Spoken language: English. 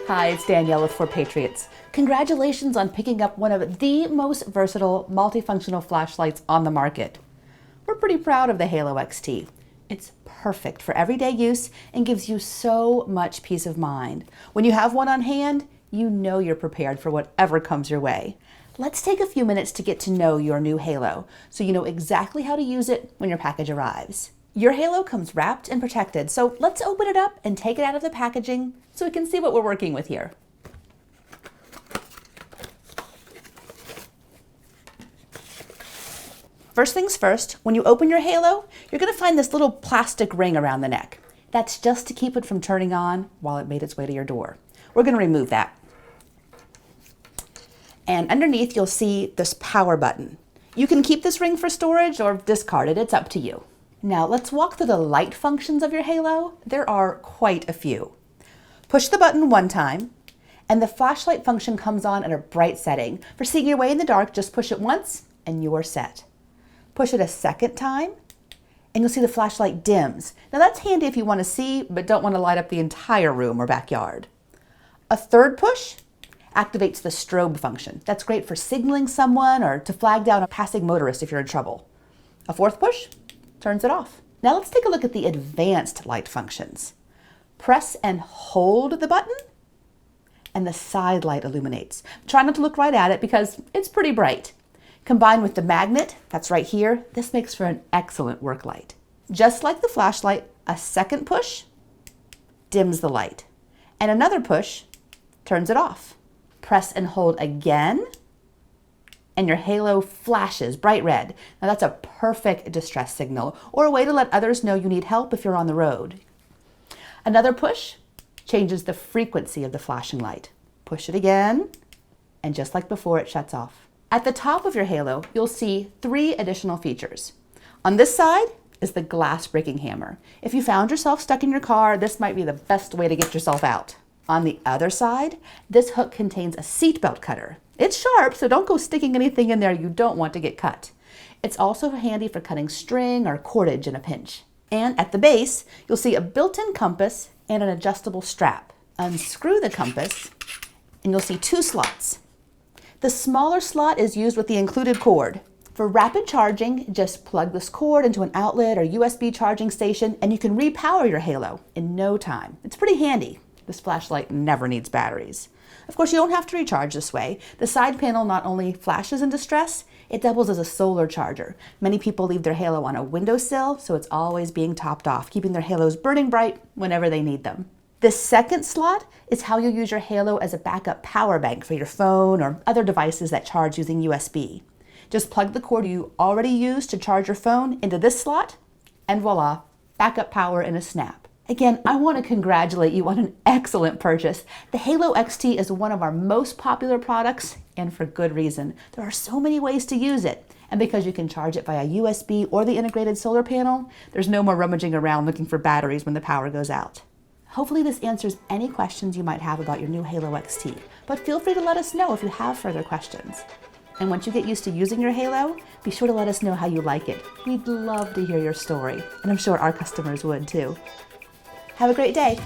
Hi, it's Danielle with For Patriots. Congratulations on picking up one of the most versatile multifunctional flashlights on the market. We're pretty proud of the HaloXT. It's perfect for everyday use and gives you so much peace of mind. When you have one on hand, you know you're prepared for whatever comes your way. Let's take a few minutes to get to know your new Halo so you know exactly how to use it when your package arrives. Your Halo comes wrapped and protected, so let's open it up and take it out of the packaging so we can see what we're working with here. First things first, when you open your Halo, you're going to find this little plastic ring around the neck. That's just to keep it from turning on while it made its way to your door. We're going to remove that. And underneath you'll see this power button. You can keep this ring for storage or discard it, it's up to you. Now let's walk through the light functions of your Halo. There are quite a few. Push the button one time, and the flashlight function comes on at a bright setting. For seeing your way in the dark, just push it once and you're set. Push it a second time, and you'll see the flashlight dims. Now that's handy if you want to see, but don't want to light up the entire room or backyard. A third push activates the strobe function. That's great for signaling someone or to flag down a passing motorist if you're in trouble. A fourth push turns it off. Now let's take a look at the advanced light functions. Press and hold the button, and the side light illuminates. Try not to look right at it because it's pretty bright. Combined with the magnet, that's right here, this makes for an excellent work light. Just like the flashlight, a second push dims the light, and another push turns it off. Press and hold again, and your Halo flashes bright red. Now that's a perfect distress signal, or a way to let others know you need help if you're on the road. Another push changes the frequency of the flashing light. Push it again, and just like before, it shuts off. At the top of your Halo, you'll see 3 additional features. On this side is the glass breaking hammer. If you found yourself stuck in your car, this might be the best way to get yourself out. On the other side, this hook contains a seatbelt cutter. It's sharp, so don't go sticking anything in there you don't want to get cut. It's also handy for cutting string or cordage in a pinch. And at the base, you'll see a built-in compass and an adjustable strap. Unscrew the compass, and you'll see 2 slots. The smaller slot is used with the included cord. For rapid charging, just plug this cord into an outlet or USB charging station, and you can repower your Halo in no time. It's pretty handy. This flashlight never needs batteries. Of course, you don't have to recharge this way. The side panel not only flashes in distress, it doubles as a solar charger. Many people leave their Halo on a windowsill, so it's always being topped off, keeping their Halos burning bright whenever they need them. This second slot is how you use your Halo as a backup power bank for your phone or other devices that charge using USB. Just plug the cord you already used to charge your phone into this slot, and voila, backup power in a snap. Again, I want to congratulate you on an excellent purchase. The HaloXT is one of our most popular products, and for good reason. There are so many ways to use it, and because you can charge it via USB or the integrated solar panel, there's no more rummaging around looking for batteries when the power goes out. Hopefully this answers any questions you might have about your new HaloXT, but feel free to let us know if you have further questions. And once you get used to using your Halo, be sure to let us know how you like it. We'd love to hear your story, and I'm sure our customers would too. Have a great day.